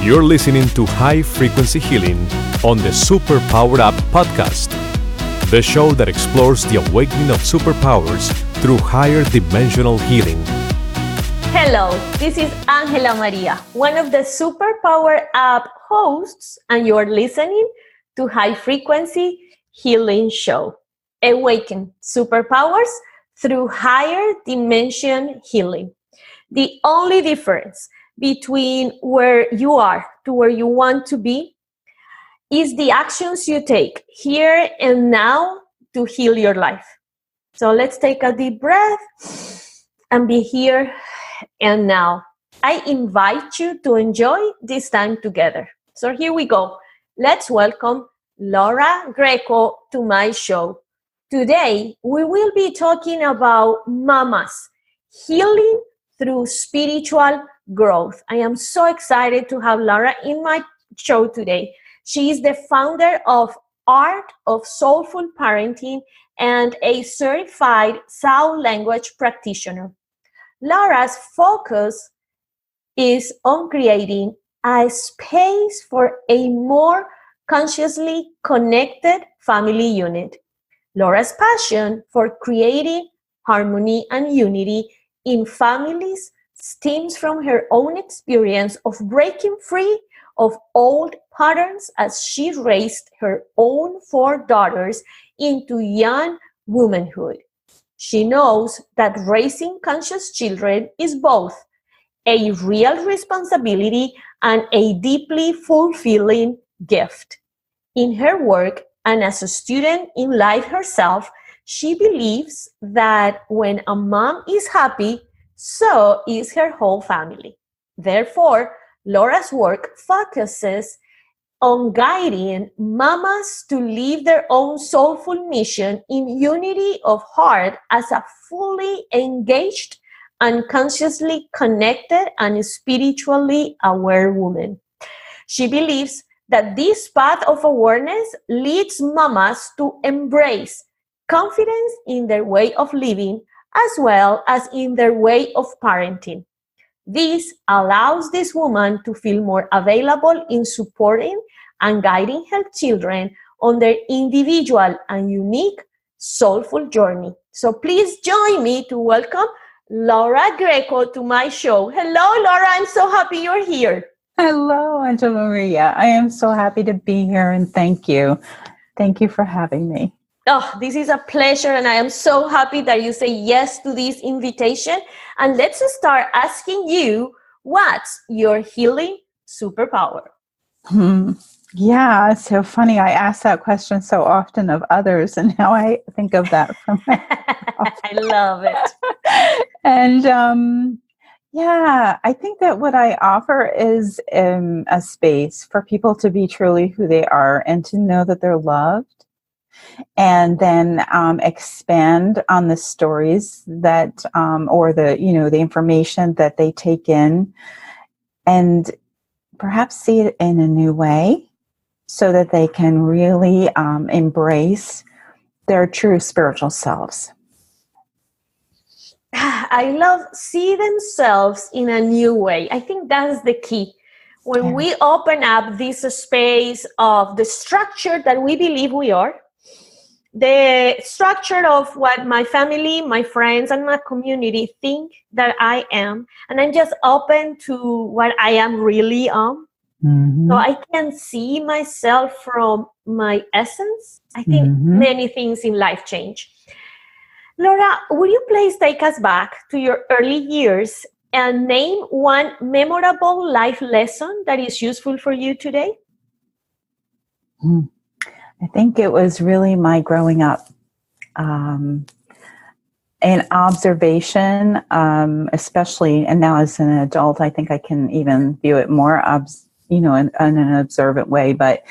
You're listening to High Frequency Healing on the Superpower Up podcast, the show that explores the awakening of superpowers through higher dimensional healing. Hello, this is AngelaMaría, one of the Superpower Up hosts, and you're listening to High Frequency Healing Show. Awaken superpowers through higher dimension healing. The only difference between where you are to where you want to be is the actions you take here and now to heal your life. So let's take a deep breath and be here and now. I invite you to enjoy this time together. So here we go. Let's welcome Laura Greco to my show. Today, we will be talking about Mommas, healing through spiritual growth. I am so excited to have Laura in my show today. She is the founder of Art of Soulful Parenting and a certified Soul Language Practitioner. Laura's focus is on creating a space for a more consciously connected family unit. Laura's passion for creating harmony and unity in families stems from her own experience of breaking free of old patterns as she raised her own 4 daughters into young womanhood. She knows that raising conscious children is both a real responsibility and a deeply fulfilling gift. In her work and as a student in life herself, she believes that when a mom is happy, so is her whole family. Therefore, Laura's work focuses on guiding mamas to live their own soulful mission in unity of heart as a fully engaged and consciously connected and spiritually aware woman. She believes that this path of awareness leads mamas to embrace confidence in their way of living as well as in their way of parenting. This allows this woman to feel more available in supporting and guiding her children on their individual and unique soulful journey. So please join me to welcome Laura Greco to my show. Hello, Laura. I'm so happy you're here. Hello, AngelaMaría. I am so happy to be here and thank you. Thank you for having me. Oh, this is a pleasure, and I am so happy that you say yes to this invitation. And let's start asking you, what's your healing superpower? Yeah, so funny. I ask that question so often of others, and now I think of that from myself. I love it. And yeah, I think that what I offer is a space for people to be truly who they are and to know that they're loved. And then expand on the stories that, or the information that they take in, and perhaps see it in a new way, so that they can really embrace their true spiritual selves. I love see themselves in a new way. I think that's the key. When we open up this space of the structure that we believe we are, the structure of what my family, my friends, and my community think that I am, and I'm just open to what I am really am. Mm-hmm. So I can see myself from my essence. I think many things in life change. Laura, will you please take us back to your early years and name one memorable life lesson that is useful for you today? I think it was really my growing up. An observation, especially, and now as an adult, I think I can even view it more, in an observant way. But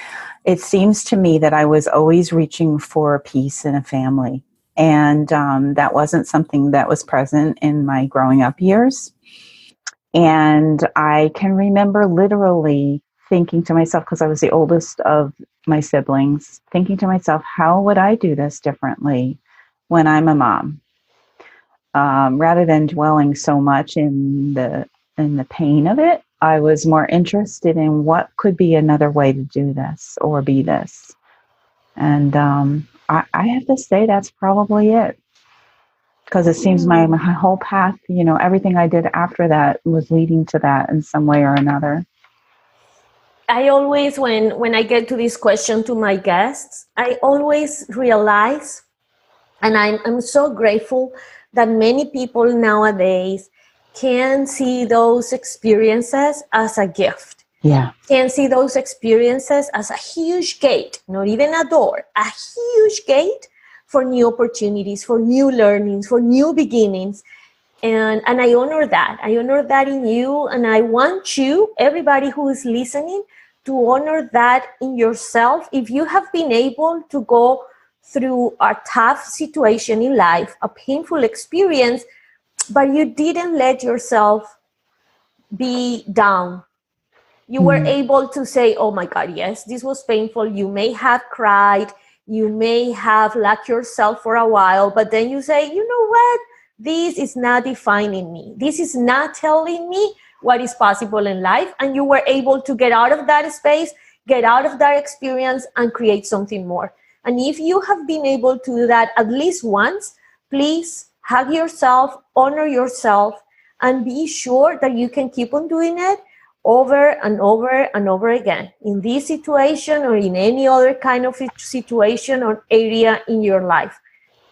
it seems to me that I was always reaching for peace in a family. And that wasn't something that was present in my growing up years. And I can remember literally thinking to myself, because I was the oldest of my siblings, thinking to myself, how would I do this differently when I'm a mom? Rather than dwelling so much in the pain of it, I was more interested in what could be another way to do this or be this. And I have to say that's probably it. Because it seems my whole path, everything I did after that was leading to that in some way or another. I always, when I get to this question to my guests, I always realize, and I'm so grateful that many people nowadays can see those experiences as a gift. Yeah. Can see those experiences as a huge gate, not even a door, a huge gate for new opportunities, for new learnings, for new beginnings. And I honor that. I honor that in you. And I want you, everybody who is listening, to honor that in yourself. If you have been able to go through a tough situation in life, a painful experience, but you didn't let yourself be down. You were able to say, oh my God, yes, this was painful. You may have cried. You may have lacked yourself for a while, but then you say, you know what? This is not defining me. This is not telling me what is possible in life. And you were able to get out of that space, get out of that experience, and create something more. And if you have been able to do that at least once, please hug yourself, honor yourself, and be sure that you can keep on doing it over and over and over again in this situation or in any other kind of situation or area in your life.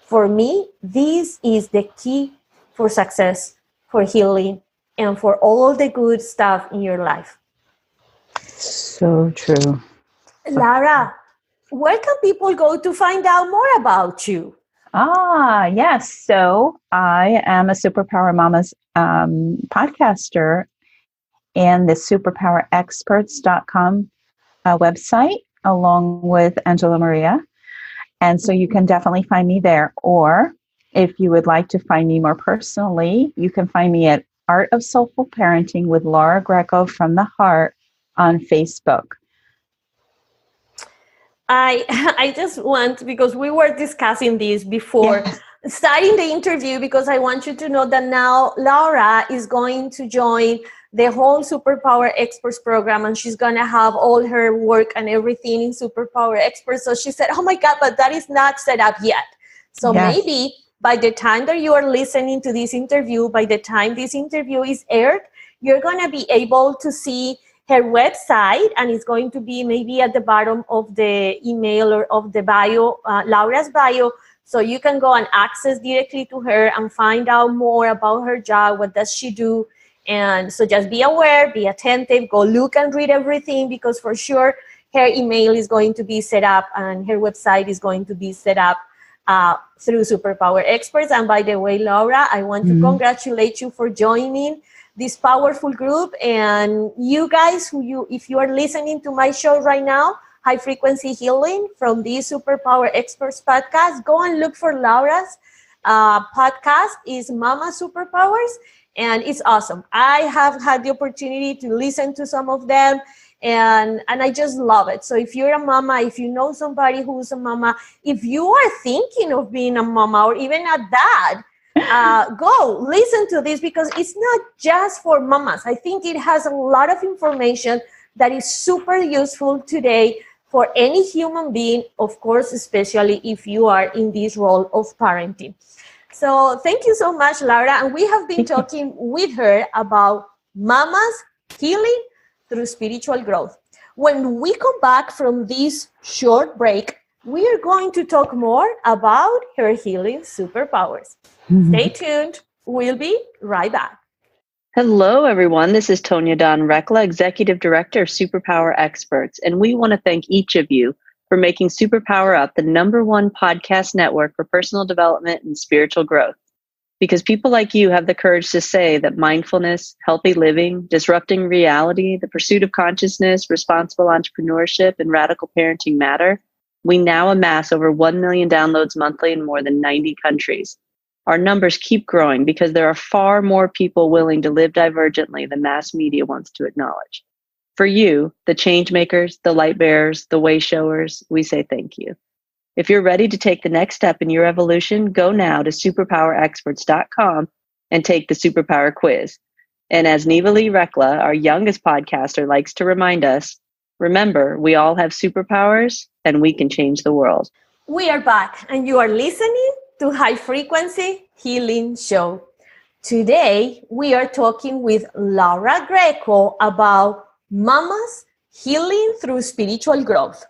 For me, this is the key for success, for healing, and for all the good stuff in your life. So true. Laura, where can people go to find out more about you? Yes. So I am a Superpower Mommas podcaster and the superpowerexperts.com website, along with AngelaMaría. And so you can definitely find me there. Or if you would like to find me more personally, you can find me at Art of Soulful Parenting with Laura Greco from the Heart on Facebook. I just want, because we were discussing this before starting the interview, because I want you to know that now Laura is going to join the whole Superpower Experts program, and she's going to have all her work and everything in Superpower Experts. So she said, oh my God, but that is not set up yet. So maybe by the time that you are listening to this interview, by the time this interview is aired, you're going to be able to see her website, and it's going to be maybe at the bottom of the email or of the bio, Laura's bio. So you can go and access directly to her and find out more about her job. What does she do? And so just be aware, be attentive, go look and read everything, because for sure her email is going to be set up and her website is going to be set up through Superpower Experts. And by the way, Laura, I want to congratulate you for joining this powerful group. And you guys, if you are listening to my show right now, High Frequency Healing from the Superpower Experts podcast, go and look for Laura's podcast. Is Mama Superpowers, and it's awesome. I have had the opportunity to listen to some of them, and I just love it. So if you're a mama, if you know somebody who's a mama, if you are thinking of being a mama or even a dad, go listen to this, because it's not just for mamas. I think it has a lot of information that is super useful today for any human being, of course, especially if you are in this role of parenting. So thank you so much, Laura. And we have been talking with her about mamas healing through spiritual growth. When we come back from this short break, we are going to talk more about her healing superpowers. Stay tuned. We'll be right back. Hello, everyone. This is Tonya Don Rekla, Executive Director of Superpower Experts, and we want to thank each of you for making Superpower Up the #1 podcast network for personal development and spiritual growth. Because people like you have the courage to say that mindfulness, healthy living, disrupting reality, the pursuit of consciousness, responsible entrepreneurship, and radical parenting matter, we now amass over 1 million downloads monthly in more than 90 countries. Our numbers keep growing because there are far more people willing to live divergently than mass media wants to acknowledge. For you, the change makers, the light bearers, the way showers, we say thank you. If you're ready to take the next step in your evolution, go now to superpowerexperts.com and take the Superpower quiz. And as Neva Lee Rekla, our youngest podcaster, likes to remind us, remember, we all have superpowers and we can change the world. We are back, and you are listening to High Frequency Healing Show. Today, we are talking with Laura Greco about Mommas healing through spiritual growth.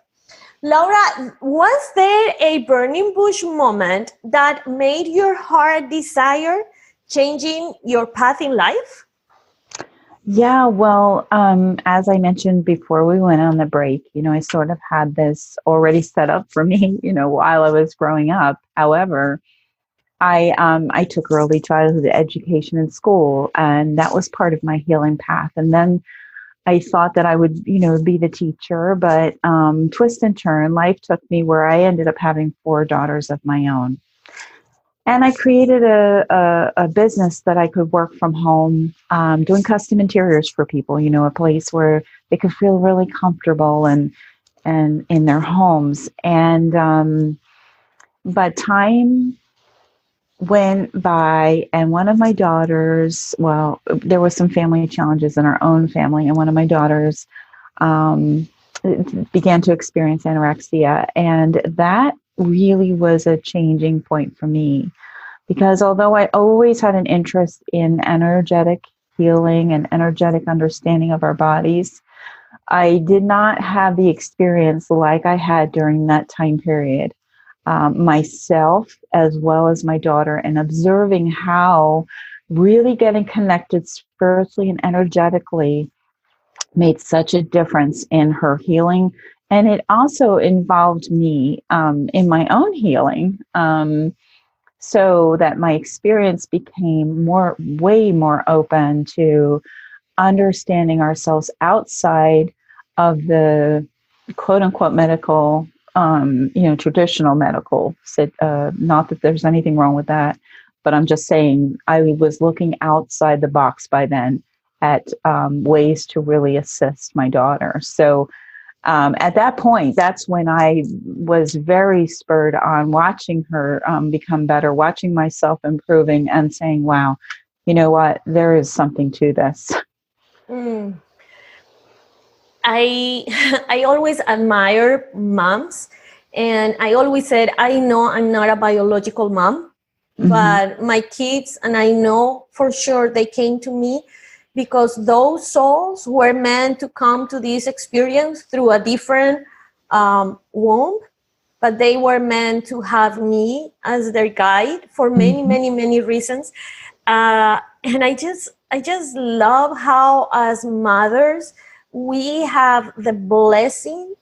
Laura, was there a burning bush moment that made your heart desire changing your path in life? Yeah, well, as I mentioned before we went on the break, I sort of had this already set up for me, while I was growing up. However, I took early childhood education in school, and that was part of my healing path. And then I thought that I would, be the teacher, but twist and turn, life took me where I ended up having 4 daughters of my own. And I created a business that I could work from home, doing custom interiors for people, a place where they could feel really comfortable and in their homes. And but time went by, and one of my daughters, well, there was some family challenges in our own family, and one of my daughters began to experience anorexia, and that really was a changing point for me, because although I always had an interest in energetic healing and energetic understanding of our bodies, I did not have the experience like I had during that time period. Myself as well as my daughter, and observing how really getting connected spiritually and energetically made such a difference in her healing. And it also involved me in my own healing, so that my experience became way more open to understanding ourselves outside of the quote unquote medical, traditional medical. Not that there's anything wrong with that, but I'm just saying I was looking outside the box by then at ways to really assist my daughter. So at that point, that's when I was very spurred on watching her become better, watching myself improving, and saying, wow, you know what, there is something to this. I always admire moms, and I always said, I know I'm not a biological mom, but my kids, and I know for sure they came to me because those souls were meant to come to this experience through a different womb, but they were meant to have me as their guide for many, many, many reasons. And I just love how, as mothers, we have the blessing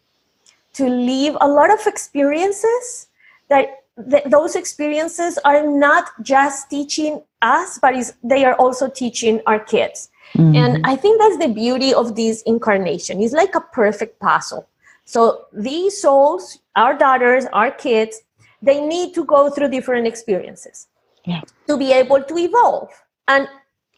to live a lot of experiences that those experiences are not just teaching us, but they are also teaching our kids. And I think that's the beauty of this incarnation. It's like a perfect puzzle. So these souls, our daughters, our kids, they need to go through different experiences to be able to evolve. And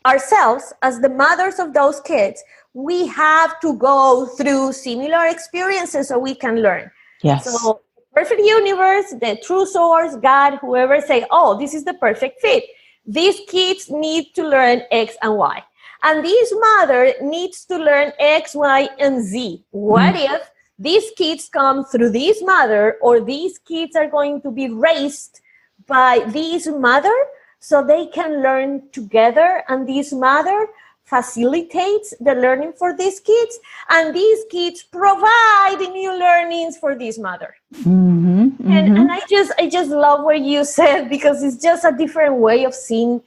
ourselves, as the mothers of those kids, we have to go through similar experiences so we can learn. Yes. So perfect universe, the true source, God, whoever say, oh, this is the perfect fit. These kids need to learn X and Y. And this mother needs to learn X, Y, and Z. What if these kids come through this mother, or these kids are going to be raised by this mother so they can learn together, and this mother facilitates the learning for these kids, and these kids provide new learnings for this mother. And I just love what you said, because it's just a different way of seeing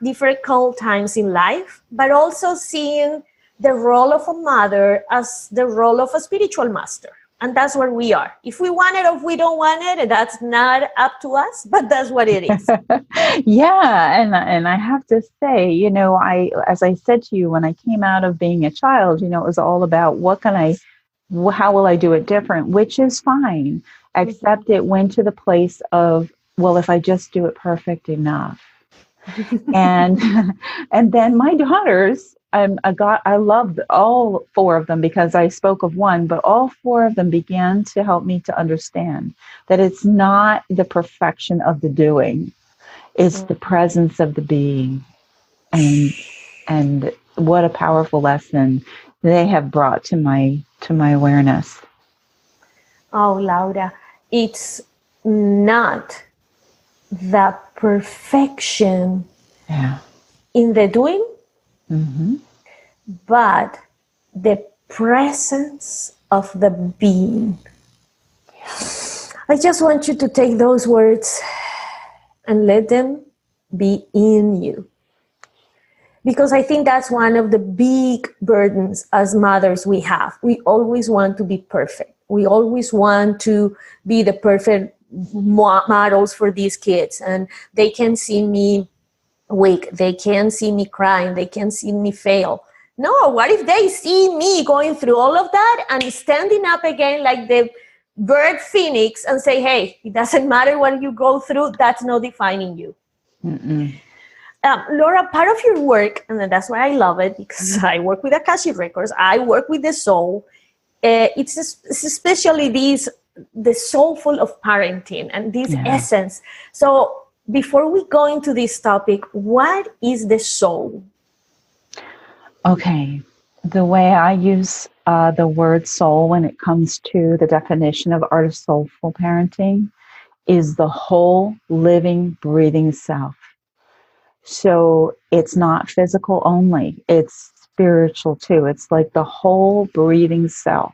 difficult times in life, but also seeing the role of a mother as the role of a spiritual master. And that's where we are. If we want it or if we don't want it, that's not up to us, but that's what it is. Yeah. And I have to say, as I said to you, when I came out of being a child, it was all about how will I do it different, which is fine, except it went to the place of, well, if I just do it perfect enough. and then my daughters, I loved all 4 of them, because I spoke of one, but all 4 of them began to help me to understand that it's not the perfection of the doing, it's the presence of the being. and what a powerful lesson they have brought to my awareness. Oh, Laura, it's not the perfection in the doing, but the presence of the being. I just want you to take those words and let them be in you. Because I think that's one of the big burdens as mothers we have. We always want to be perfect. We always want to be the perfect models for these kids. And they can see me weak. They can see me crying. They can see me fail. No, what if they see me going through all of that and standing up again like the bird phoenix and say, hey, it doesn't matter what you go through. That's not defining you. Laura, part of your work, and that's why I love it, because I work with Akashic Records, I work with the soul. It's especially the soulful of parenting and this essence. So before we go into this topic, what is the soul? Okay. The way I use the word soul when it comes to the definition of Art of Soulful Parenting is the whole living, breathing self. So it's not physical only, it's spiritual too. It's like the whole breathing self.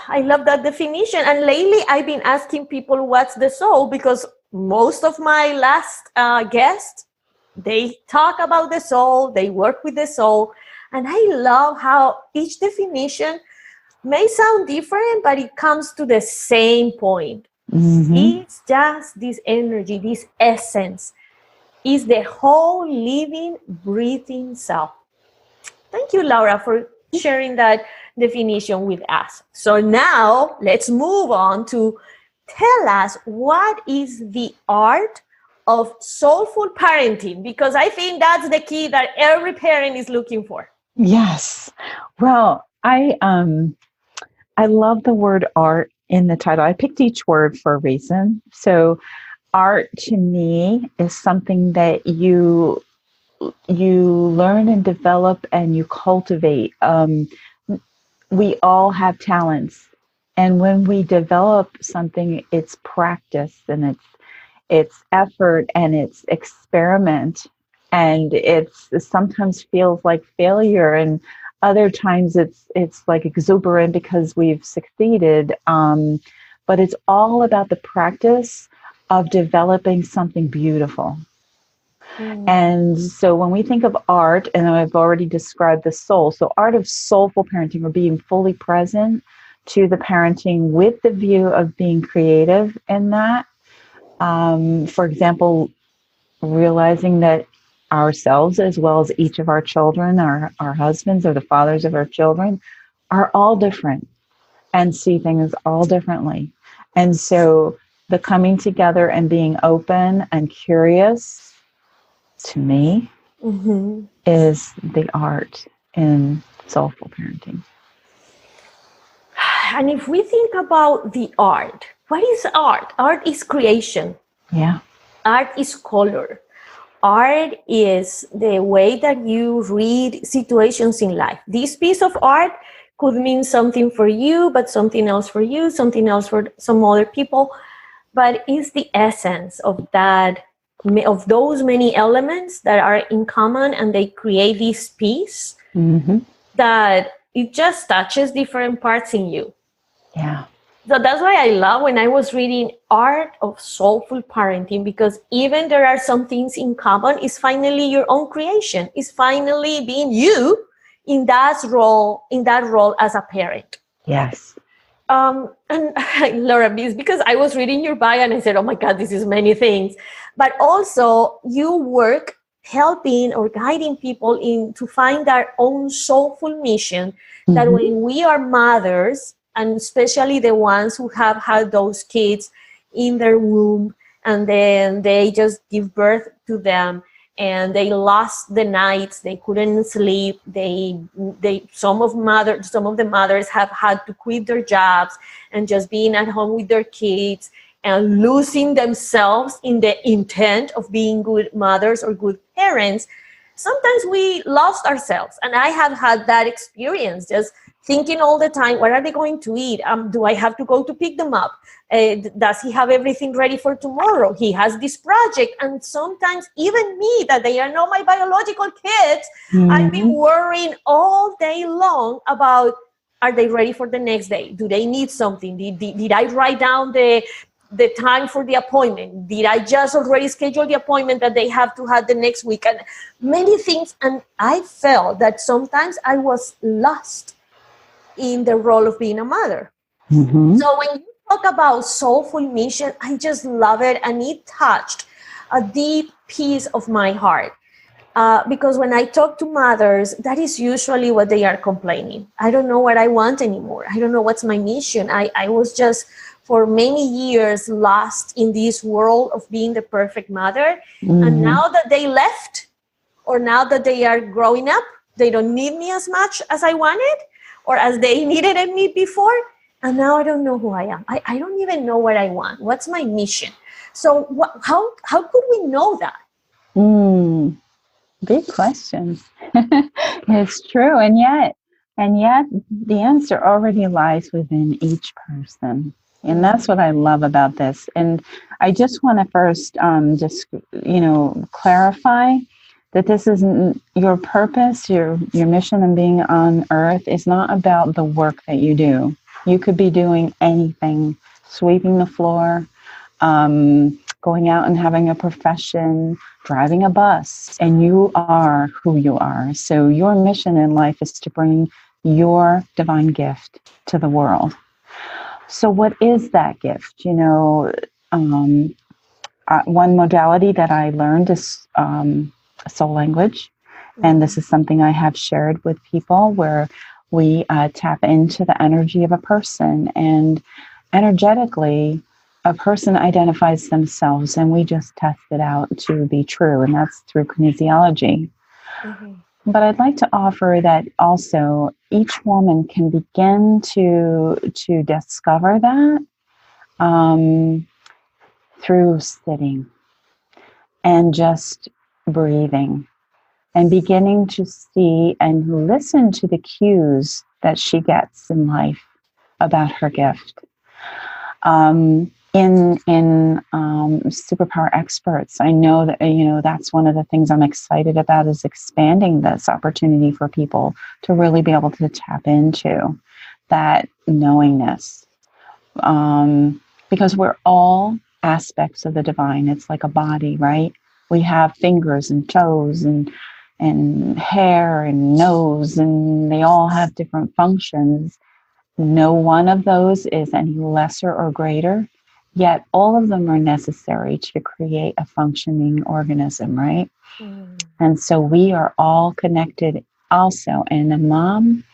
I love that definition. And lately I've been asking people what's the soul, because most of my last guests, they talk about the soul, they work with the soul. And I love how each definition may sound different, but it comes to the same point. It's just this energy, this essence is the whole living, breathing self. Thank you, Laura, for sharing that definition with us. So now let's move on to tell us what is the art of soulful parenting, because I think that's the key that every parent is looking for. Yes. Well, I love the word art in the title. I picked each word for a reason. So art to me is something that you learn and develop and you cultivate. We all have talents. And when we develop something, it's practice and it's effort and it's experiment. And it sometimes feels like failure, and other times it's like exuberant because we've succeeded. But it's all about the practice of developing something beautiful. And so when we think of art, and I've already described the soul, so art of soulful parenting, or being fully present to the parenting with the view of being creative in that. For example, realizing that ourselves, as well as each of our children, our husbands or the fathers of our children, are all different and see things all differently. And so the coming together and being open and curious, to me, is the art in soulful parenting. And if we think about the art, what is art? Art is creation. Yeah. Art is color. Art is the way that you read situations in life. This piece of art could mean something for you, but something else for you, something else for some other people. But it's the essence of that, of those many elements that are in common, and they create this piece that it just touches different parts in you. Yeah. So that's why I love when I was reading Art of Soulful Parenting, because even there are some things in common, it's finally your own creation. It's finally being you in that role as a parent. Yes. And Laura, because I was reading your bio and I said, oh my God, this is many things. But also you work helping or guiding people to find their own soulful mission, that when we are mothers, and especially the ones who have had those kids in their womb, and then they just give birth to them, and they lost the nights, they couldn't sleep. Some of the mothers have had to quit their jobs and just being at home with their kids, and losing themselves in the intent of being good mothers or good parents, sometimes we lost ourselves. And I have had that experience, just thinking all the time, what are they going to eat? Do I have to go to pick them up? Does he have everything ready for tomorrow? He has this project. And sometimes even me, that they are not my biological kids, I've been worrying all day long about, are they ready for the next day? Do they need something? Did I write down the time for the appointment? Did I just already schedule the appointment that they have to have the next week? And many things. And I felt that sometimes I was lost in the role of being a mother. Mm-hmm. So when you talk about soulful mission, I just love it. And it touched a deep piece of my heart. Because when I talk to mothers, that is usually what they are complaining. I don't know what I want anymore. I don't know what's my mission. I was just for many years lost in this world of being the perfect mother. And now that they left, or now that they are growing up, they don't need me as much as I wanted or as they needed me before. And now I don't know who I am. I don't even know what I want. What's my mission? So how could we know that? Big question. It's true. And yet the answer already lies within each person. And that's what I love about this. And I just want to first just, clarify that this isn't your purpose, your mission in being on earth is not about the work that you do. You could be doing anything, sweeping the floor, going out and having a profession, driving a bus, and you are who you are. So your mission in life is to bring your divine gift to the world. So what is that gift? One modality that I learned is soul language. And this is something I have shared with people where we tap into the energy of a person, and energetically, a person identifies themselves, and we just test it out to be true, and that's through kinesiology. But I'd like to offer that also each woman can begin to discover that through sitting and just breathing and beginning to see and listen to the cues that she gets in life about her gift. In Superpower Experts, I know that, that's one of the things I'm excited about is expanding this opportunity for people to really be able to tap into that knowingness. Because we're all aspects of the divine. It's like a body, right? We have fingers and toes and hair and nose, and they all have different functions. No one of those is any lesser or greater, yet all of them are necessary to create a functioning organism, right? And so we are all connected also. And a mom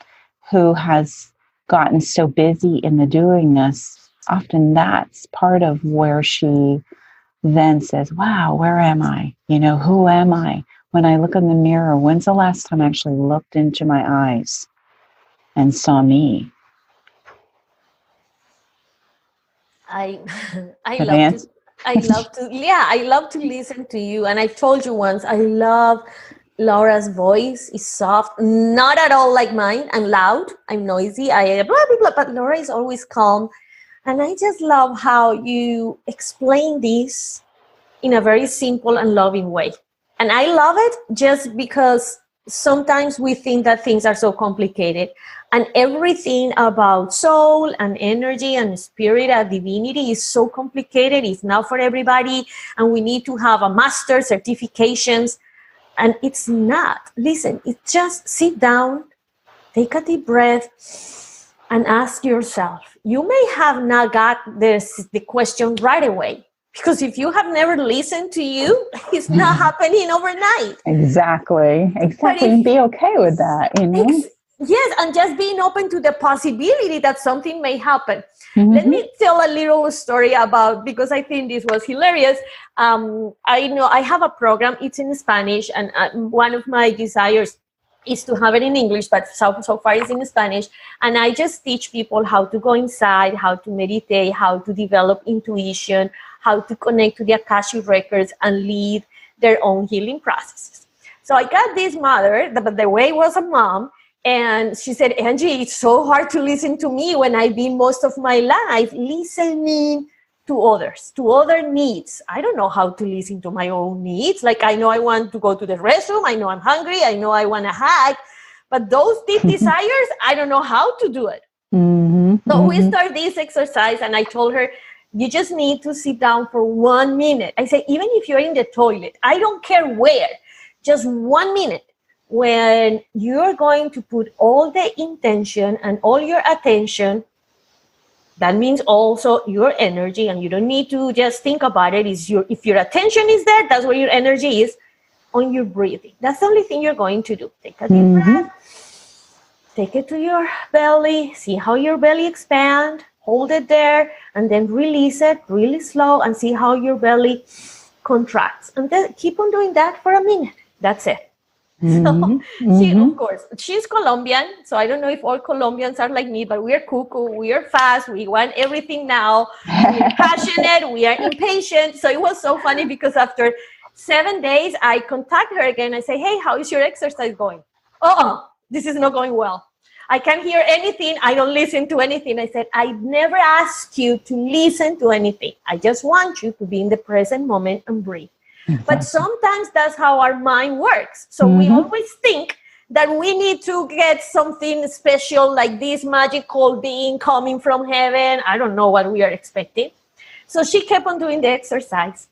who has gotten so busy in the doingness, often that's part of where she then says, wow, where am I? Who am I? When I look in the mirror, when's the last time I actually looked into my eyes and saw me? I love to listen to you. And I told you once, I love Laura's voice. Is soft, not at all like mine. I'm loud, I'm noisy, I blah, blah, blah, but Laura is always calm. And I just love how you explain this in a very simple and loving way. And I love it just because sometimes we think that things are so complicated, and everything about soul and energy and spirit and divinity is so complicated. It's not for everybody, and we need to have a master certifications, and it's not. Listen, it's just sit down, take a deep breath, and ask yourself. You may have not got the question right away, because if you have never listened to you, it's not happening overnight. Exactly. And be okay with that, Yes, and just being open to the possibility that something may happen. Let me tell a little story about, because I think this was hilarious. I have a program, it's in Spanish, and one of my desires is to have it in English, but so far it's in Spanish. And I just teach people how to go inside, how to meditate, how to develop intuition, how to connect to the Akashic records and lead their own healing processes. So I got this mother, but the way was a mom, and she said, Angie, it's so hard to listen to me when I've been most of my life listening to others, to other needs. I don't know how to listen to my own needs. Like, I know I want to go to the restroom. I know I'm hungry. I know I want to hike. But those deep desires, I don't know how to do it. So we start this exercise, and I told her, you just need to sit down for 1 minute. I say, even if you're in the toilet, I don't care where, just 1 minute, when you're going to put all the intention and all your attention. That means also your energy, and you don't need to just think about it. If your attention is there, that's where your energy is, on your breathing. That's the only thing you're going to do. Take a deep breath, take it to your belly, see how your belly expands, hold it there, and then release it really slow and see how your belly contracts. And then keep on doing that for a minute. That's it. So of course, she's Colombian, so I don't know if all Colombians are like me, but we are cuckoo, we are fast, we want everything now, we are passionate, we are impatient. So it was so funny because after 7 days, I contact her again. I say, hey, how is your exercise going? Oh, this is not going well. I can't hear anything. I don't listen to anything. I said, I never asked you to listen to anything. I just want you to be in the present moment and breathe. But sometimes that's how our mind works. So we always think that we need to get something special, like this magical being coming from heaven. I don't know what we are expecting. So she kept on doing the exercise.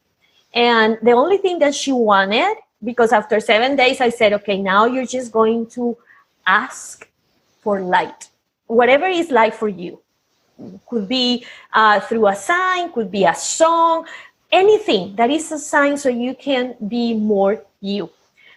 And the only thing that she wanted, because after 7 days, I said, okay, now you're just going to ask for light. Whatever is light for you. Could be through a sign, could be a song, anything that is a sign so you can be more you.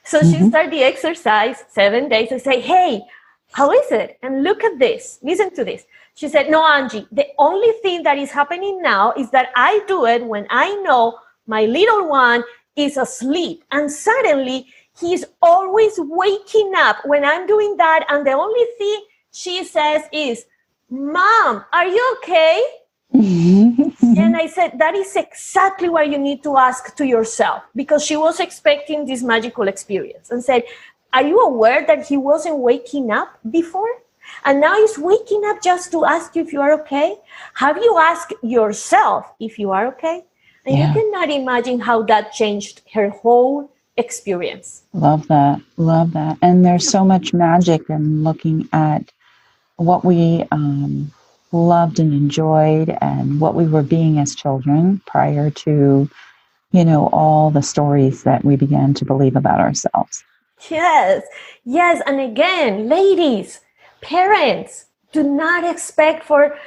So she started the exercise, 7 days. I say, hey, how is it? And look at this. Listen to this. She said, no, Angie, the only thing that is happening now is that I do it when I know my little one is asleep. And suddenly he's always waking up when I'm doing that. And the only thing she says is, Mom, are you okay? And I said, that is exactly what you need to ask to yourself, because she was expecting this magical experience, and said, are you aware that he wasn't waking up before? And now he's waking up just to ask you if you are okay? Have you asked yourself if you are okay? And you cannot imagine how that changed her whole experience. Love that. Love that. And there's so much magic in looking at what we loved and enjoyed and what we were being as children prior to, all the stories that we began to believe about ourselves. Yes. And again, ladies, parents, do not expect for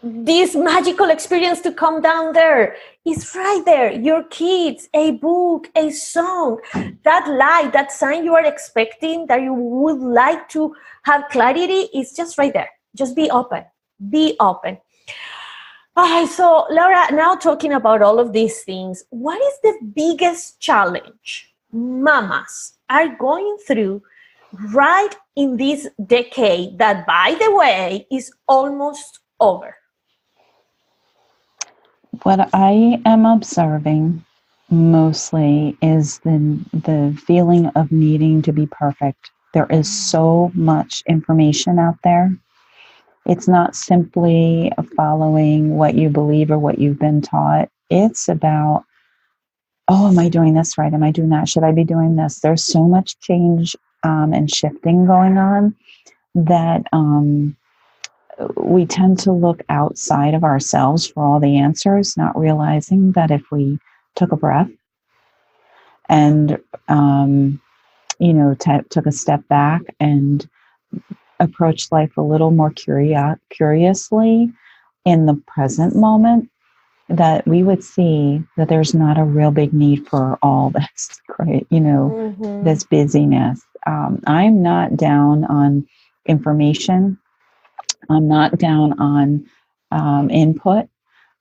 this magical experience to come down there. It's right there. Your kids, a book, a song, that light, that sign you are expecting, that you would like to have clarity, is just right there. Just be open. Be open. So Laura, now talking about all of these things, what is the biggest challenge mamas are going through right in this decade that, by the way, is almost over? What I am observing mostly is the feeling of needing to be perfect. There is so much information out there. It's not simply following what you believe or what you've been taught. It's about, am I doing this right? Am I doing that? Should I be doing this? There's so much change and shifting going on that we tend to look outside of ourselves for all the answers, not realizing that if we took a breath and, took a step back and approach life a little more curiously in the present moment, that we would see that there's not a real big need for all this, this busyness. I'm not down on information. I'm not down on input.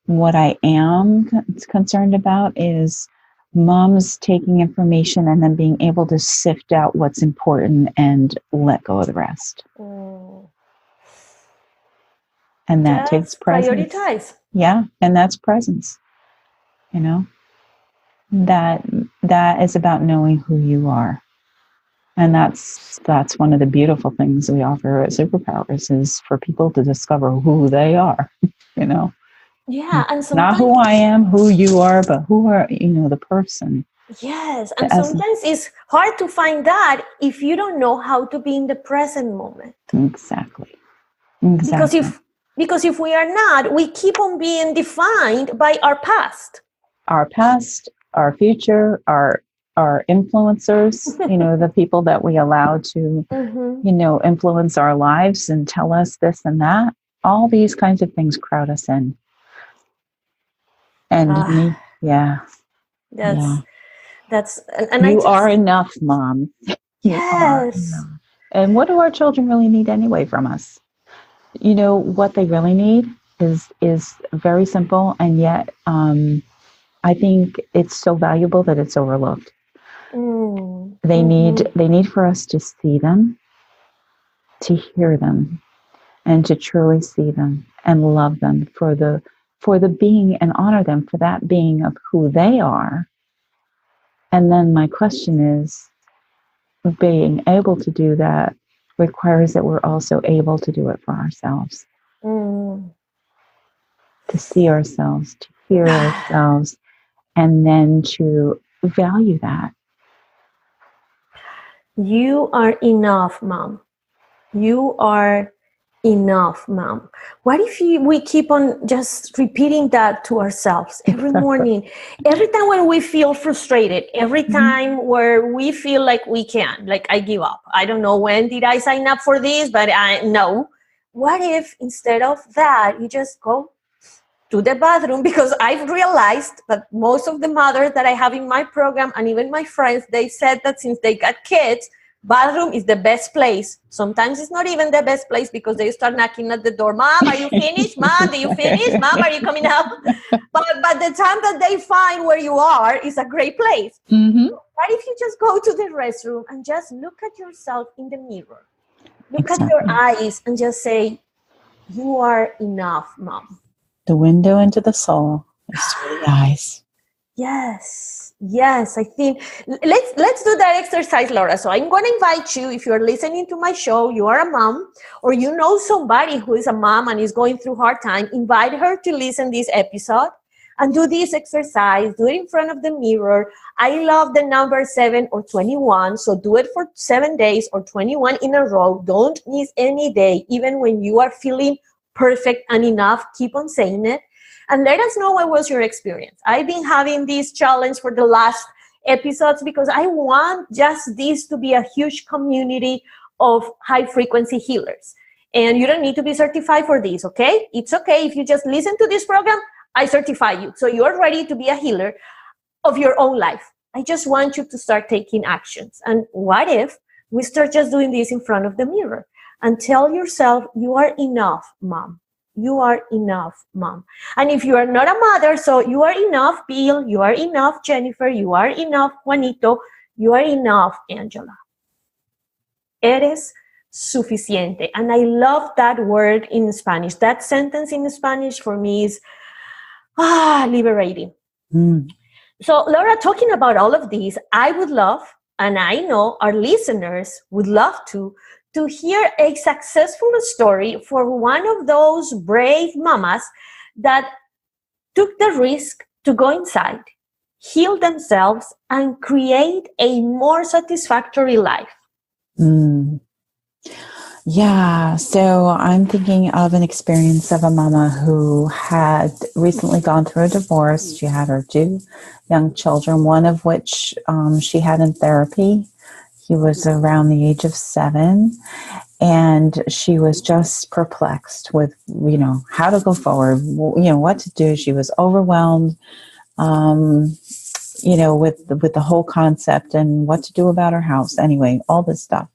What I am concerned about is moms taking information and then being able to sift out what's important and let go of the rest. And that takes presence. Prioritize. Yeah, and that's presence. You know, that is about knowing who you are. And that's one of the beautiful things we offer at Superpowers, is for people to discover who they are, you know. Yeah, and sometimes, not who I am, who you are, but who are, you know, the person. Yes, and sometimes it's hard to find that if you don't know how to be in the present moment. Exactly. Because if we are not, we keep on being defined by our past. Our past, our future, our influencers, you know, the people that we allow to, you know, influence our lives and tell us this and that. All these kinds of things crowd us in. And That's you are enough, Mom. Yes. And what do our children really need anyway from us? You know, what they really need is very simple, and yet I think it's so valuable that it's overlooked. They need for us to see them, to hear them, and to truly see them and love them for the being, and honor them for that being of who they are. And then my question is, being able to do that requires that we're also able to do it for ourselves. To see ourselves, to hear ourselves, and then to value that. You are enough, Mom. You are enough, Mom. What if we keep on just repeating that to ourselves every morning, every time when we feel frustrated, every time where we feel like we can't, like I give up. I don't know when did I sign up for this, but I know. What if instead of that, you just go to the bathroom? Because I've realized that most of the mothers that I have in my program, and even my friends, they said that since they got kids, bathroom is the best place. Sometimes it's not even the best place because they start knocking at the door. Mom, are you finished? Mom, do you finish? Mom, are you coming out? But the time that they find where you are is a great place. What if you just go to the restroom and just look at yourself in the mirror? Look at your eyes and just say, you are enough, Mom. The window into the soul is through the eyes. Yes, I think let's do that exercise, Laura. So I'm going to invite you, if you're listening to my show, you are a mom, or you know somebody who is a mom and is going through hard time, invite her to listen this episode and do this exercise. Do it in front of the mirror. I love the number 7 or 21. So do it for 7 days or 21 in a row. Don't miss any day, even when you are feeling perfect and enough. Keep on saying it. And let us know what was your experience. I've been having this challenge for the last episodes because I want just this to be a huge community of high-frequency healers. And you don't need to be certified for this, okay? It's okay if you just listen to this program, I certify you. So you're ready to be a healer of your own life. I just want you to start taking actions. And what if we start just doing this in front of the mirror and tell yourself, you are enough, Mom. You are enough, Mom. And if you are not a mother, so you are enough, Bill. You are enough, Jennifer. You are enough, Juanito. You are enough, Angela. Eres suficiente. And I love that word in Spanish. That sentence in Spanish for me is liberating. So, Laura, talking about all of these, I would love, and I know our listeners would love to hear a successful story for one of those brave mamas that took the risk to go inside, heal themselves, and create a more satisfactory life. Yeah, so I'm thinking of an experience of a mama who had recently gone through a divorce. She had her 2 young children, one of which she had in therapy. He was around the age of 7, and she was just perplexed with, how to go forward, what to do. She was overwhelmed, with the whole concept and what to do about her house. Anyway, all this stuff.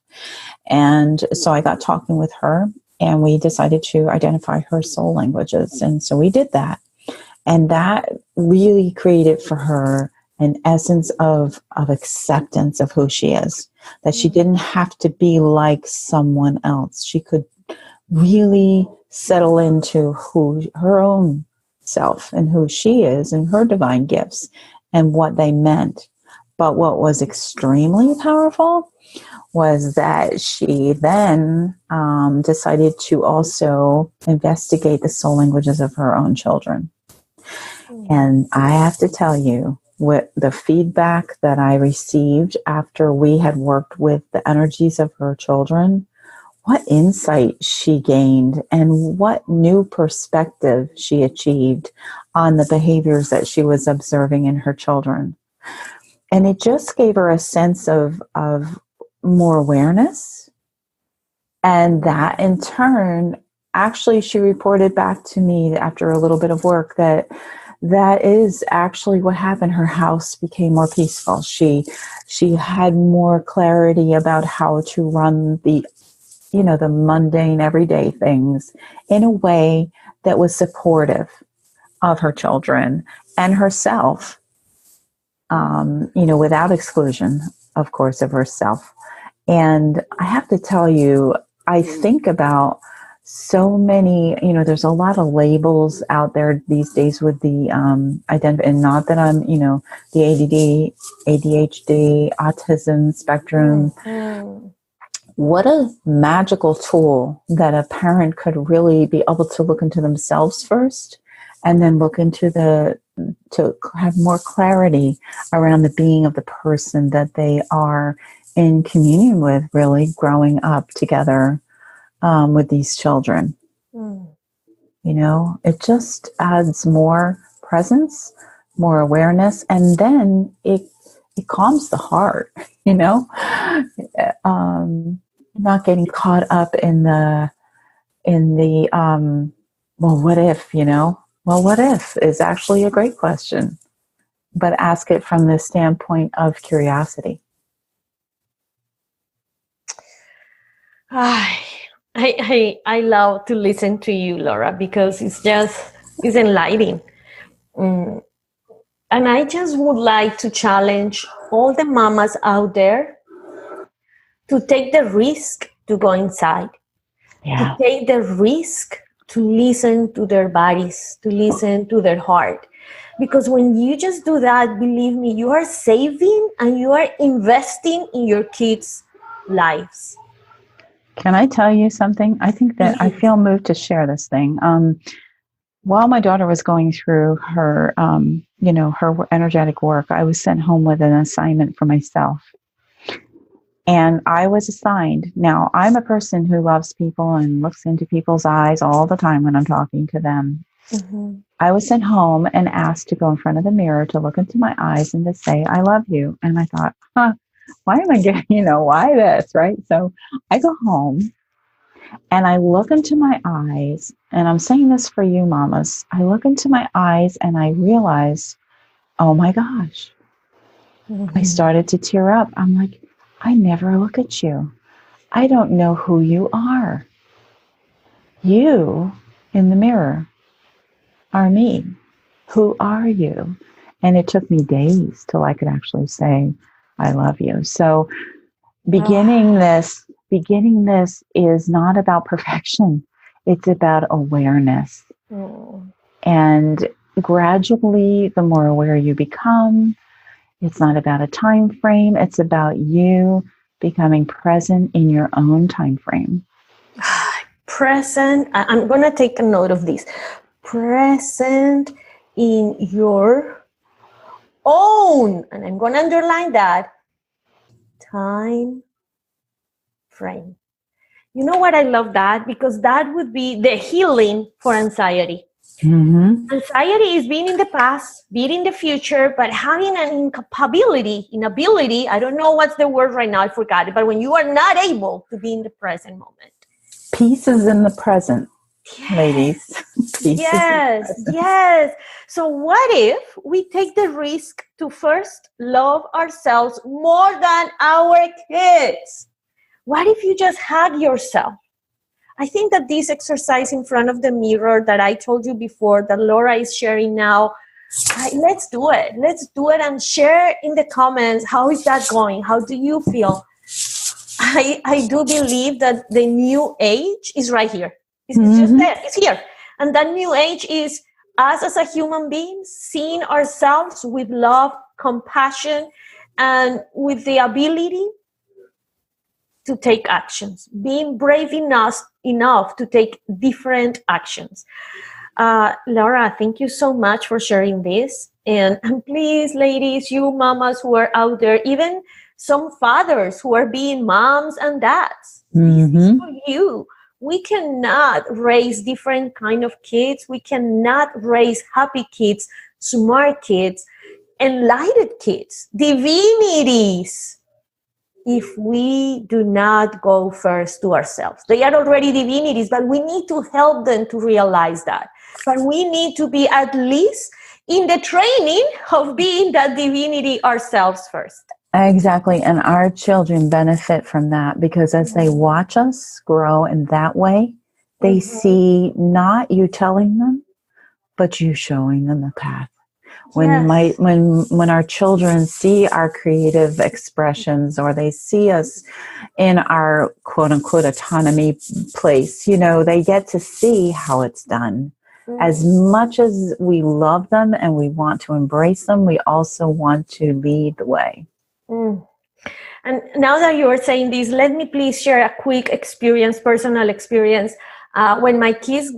And so I got talking with her, and we decided to identify her soul languages. And so we did that. And that really created for her an essence of acceptance of who she is, that she didn't have to be like someone else. She could really settle into who her own self and who she is and her divine gifts and what they meant. But what was extremely powerful was that she then decided to also investigate the soul languages of her own children. And I have to tell you, what the feedback that I received after we had worked with the energies of her children, what insight she gained and what new perspective she achieved on the behaviors that she was observing in her children. And it just gave her a sense of more awareness. And that in turn, actually, she reported back to me after a little bit of work that is actually what happened. Her house became more peaceful. She had more clarity about how to run the mundane everyday things in a way that was supportive of her children and herself, without exclusion, of course, of herself. And I have to tell you, I think about so many, there's a lot of labels out there these days with the identity, and not that I'm, the ADD, ADHD, autism spectrum. Mm-hmm. What a magical tool that a parent could really be able to look into themselves first, and then look into to have more clarity around the being of the person that they are in communion with, really growing up together with these children. It just adds more presence, more awareness, and then it calms the heart, not getting caught up in the well, what if, well, what if is actually a great question, but ask it from the standpoint of curiosity. I love to listen to you, Laura, because it's enlightening. And I just would like to challenge all the mamas out there to take the risk to go inside, to take the risk to listen to their bodies, to listen to their heart. Because when you just do that, believe me, you are saving and you are investing in your kids' lives. Can I tell you something? I think that I feel moved to share this thing. While my daughter was going through her, her energetic work, I was sent home with an assignment for myself. And I was assigned. Now, I'm a person who loves people and looks into people's eyes all the time when I'm talking to them. Mm-hmm. I was sent home and asked to go in front of the mirror to look into my eyes and to say, I love you. And I thought, why am I getting, why this, right? So I go home and I look into my eyes, and I'm saying this for you, mamas. I look into my eyes and I realize, oh my gosh, I started to tear up. I'm like, I never look at you. I don't know who you are. You in the mirror are me. Who are you? And it took me days till I could actually say, I love you. So beginning this is not about perfection. It's about awareness. And gradually, the more aware you become, it's not about a time frame. It's about you becoming present in your own time frame. Present. I'm going to take a note of this. Present in your own, and I'm going to underline that, time frame. You know what? I love that, because that would be the healing for anxiety. Mm-hmm. Anxiety is being in the past, being in the future, but having an inability, I don't know what's the word right now, I forgot it, but when you are not able to be in the present moment. Peace is in the present, ladies. Yes. So what if we take the risk to first love ourselves more than our kids? What if you just hug yourself? I think that this exercise in front of the mirror that I told you before, that Laura is sharing now, let's do it. Let's do it and share in the comments. How is that going? How do you feel? I do believe that the new age is right here. It's just there. It's here. And that new age is us as a human being seeing ourselves with love, compassion, and with the ability to take actions, being brave enough to take different actions. Laura, thank you so much for sharing this. And please, ladies, you mamas who are out there, even some fathers who are being moms and dads, this is for you. We cannot raise different kind of kids. We cannot raise happy kids, smart kids, enlightened kids, divinities, if we do not go first to ourselves. They are already divinities, but we need to help them to realize that. But we need to be at least in the training of being that divinity ourselves first. Exactly. And our children benefit from that because as they watch us grow in that way, they see not you telling them, but you showing them the path. When our children see our creative expressions or they see us in our quote unquote autonomy place, they get to see how it's done. As much as we love them and we want to embrace them, we also want to lead the way. And now that you are saying this, let me please share a quick experience, personal experience. When my kids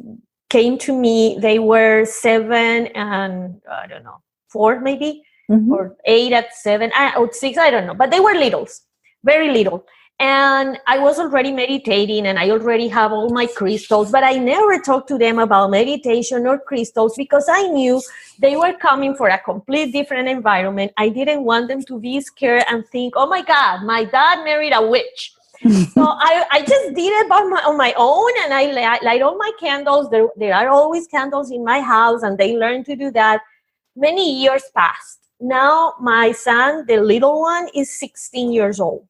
came to me, they were 7 and 4 maybe, or 8 at 7, or 6, I don't know. But they were littles, very little. And I was already meditating and I already have all my crystals, but I never talked to them about meditation or crystals because I knew they were coming for a complete different environment. I didn't want them to be scared and think, oh my God, my dad married a witch. So I just did it on my own, and I light all my candles. There are always candles in my house, and they learned to do that. Many years passed. Now my son, the little one, is 16 years old.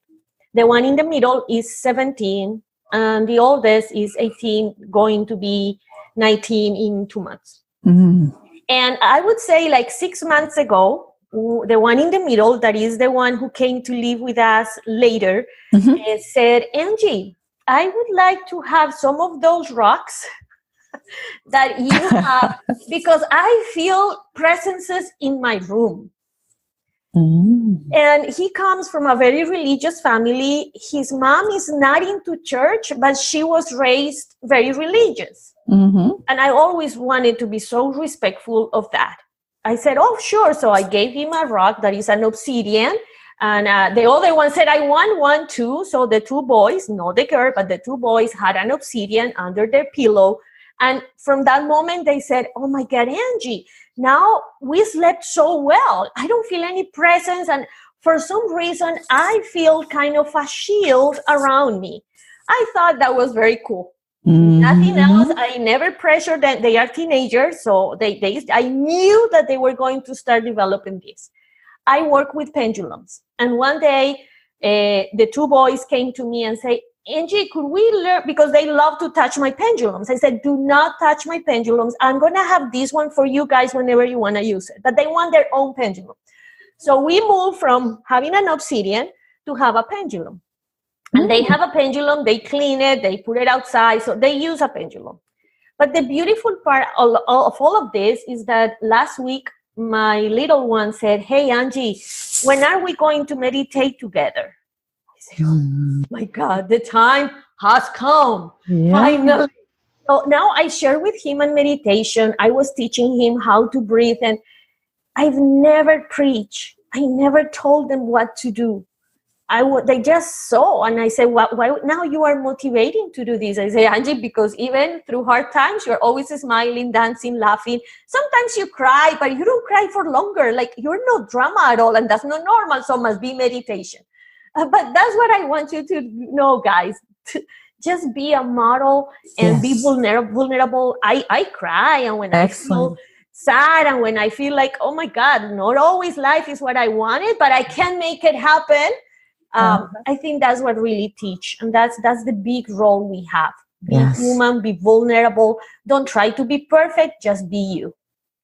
The one in the middle is 17, and the oldest is 18, going to be 19 in 2 months. And I would say like 6 months ago, the one in the middle, that is the one who came to live with us later, said, Angie, I would like to have some of those rocks that you have because I feel presences in my room. And he comes from a very religious family. His mom is not into church, but she was raised very religious. And I always wanted to be so respectful of that. I said, oh, sure. So I gave him a rock that is an obsidian. And the other one said, I want one too. So the two boys, not the girl, but the two boys had an obsidian under their pillow. And from that moment, they said, oh my God, Angie, now we slept so well. I don't feel any presence. And for some reason, I feel kind of a shield around me. I thought that was very cool. Nothing else. I never pressured them. They are teenagers. So I knew that they were going to start developing this. I work with pendulums. And one day, the two boys came to me and say, Angie, could we learn? Because they love to touch my pendulums. I said, do not touch my pendulums. I'm going to have this one for you guys whenever you want to use it. But they want their own pendulum. So we moved from having an obsidian to have a pendulum. And they have a pendulum. They clean it. They put it outside. So they use a pendulum. But the beautiful part of all of this is that last week, my little one said, hey, Angie, when are we going to meditate together? I said, oh my God, the time has come. Yeah. Finally. So now I share with him on meditation. I was teaching him how to breathe, and I've never preached. I never told them what to do. They just saw, and I said, why now you are motivating to do this? I say, Angie, because even through hard times, you're always smiling, dancing, laughing. Sometimes you cry, but you don't cry for longer. Like, you're no drama at all, and that's not normal, so must be meditation. But that's what I want you to know, guys. Just be a model and be vulnerable. I cry, and when I feel sad, and when I feel like, oh my God, not always life is what I wanted, but I can make it happen. I think that's what really teach, and that's the big role we have. Be human, be vulnerable. Don't try to be perfect, just be you.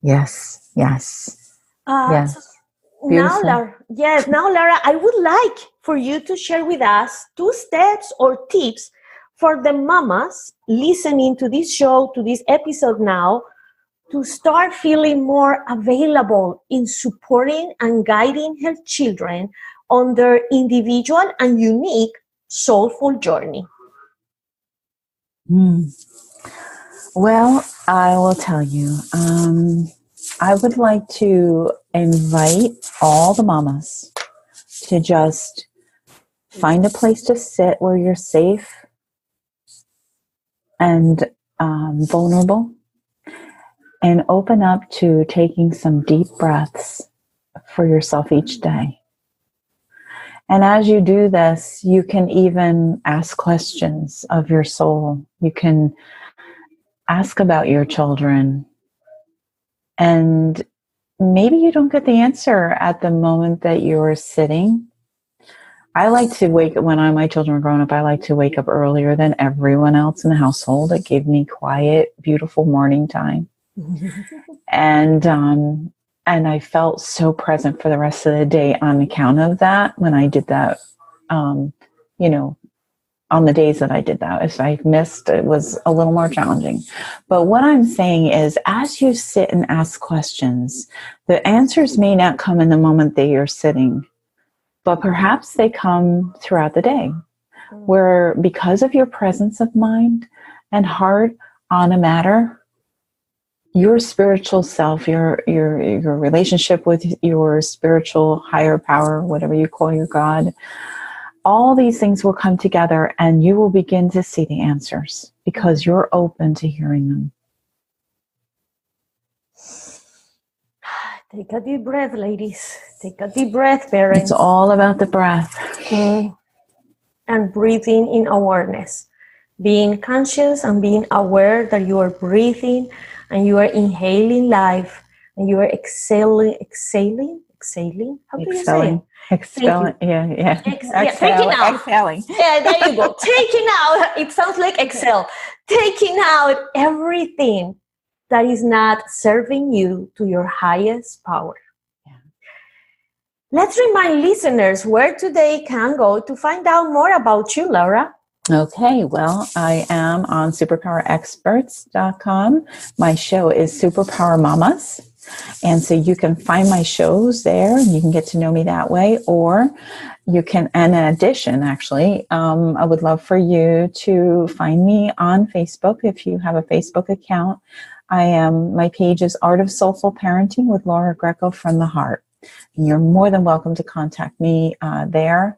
Yes. Yes. Yes. So now, Laura, I would like for you to share with us 2 steps or tips for the mamas listening to this show, to this episode now, to start feeling more available in supporting and guiding her children on their individual and unique soulful journey. Well, I will tell you, I would like to invite all the mamas to just find a place to sit where you're safe and vulnerable, and open up to taking some deep breaths for yourself each day. And as you do this, you can even ask questions of your soul. You can ask about your children. And maybe you don't get the answer at the moment that you're sitting. I like to wake up, when my children were growing up, I like to wake up earlier than everyone else in the household. It gave me quiet, beautiful morning time. And I felt so present for the rest of the day on account of that when I did that, on the days that I did that. If I missed, it was a little more challenging. But what I'm saying is, as you sit and ask questions, the answers may not come in the moment that you're sitting, but perhaps they come throughout the day, where because of your presence of mind and heart on a matter, your spiritual self, your relationship with your spiritual higher power, whatever you call your God, all these things will come together and you will begin to see the answers because you're open to hearing them. Take a deep breath, ladies. Take a deep breath, parents. It's all about the breath. And breathing in awareness. Being conscious and being aware that you are breathing and you are inhaling life and you are exhaling. How do you say it? Exhaling. Yeah. Taking out. Exhaling. Yeah, there you go. Taking out. It sounds like exhale. Taking out everything that is not serving you to your highest power. Yeah. Let's remind listeners where they can go to find out more about you, Laura. Okay, well, I am on superpowerexperts.com. My show is Superpower Mommas. And so you can find my shows there and you can get to know me that way. Or you can, and in addition, actually, I would love for you to find me on Facebook if you have a Facebook account. My page is Art of Soulful Parenting with Laura Greco from the Heart. And you're more than welcome to contact me there.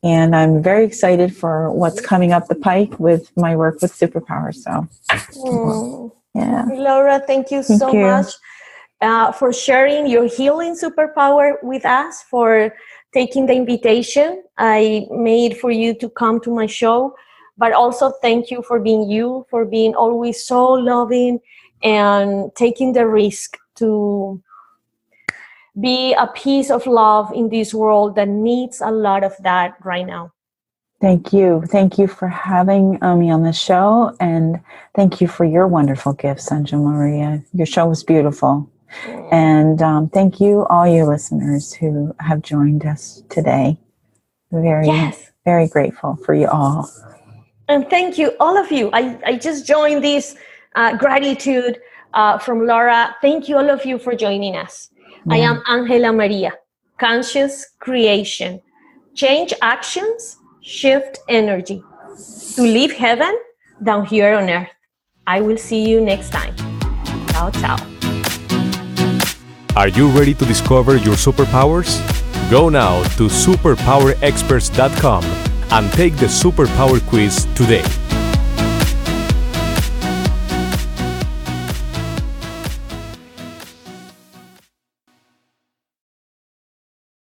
And I'm very excited for what's coming up the pike with my work with Superpower. So, yeah. Laura, thank you so much for sharing your healing superpower with us, for taking the invitation I made for you to come to my show. But also thank you for being you, for being always so loving and taking the risk to be a piece of love in this world that needs a lot of that right now. Thank you. Thank you for having me on the show. And thank you for your wonderful gifts, AngelaMaría. Your show was beautiful. And thank you, all you listeners who have joined us today. Very grateful for you all. And thank you, all of you. I just joined this gratitude from Laura. Thank you, all of you, for joining us. Yeah. I am AngelaMaría. Conscious creation. Change actions, shift energy. To live heaven down here on earth. I will see you next time. Ciao, ciao. Are you ready to discover your superpowers? Go now to superpowerexperts.com and take the Superpower quiz today.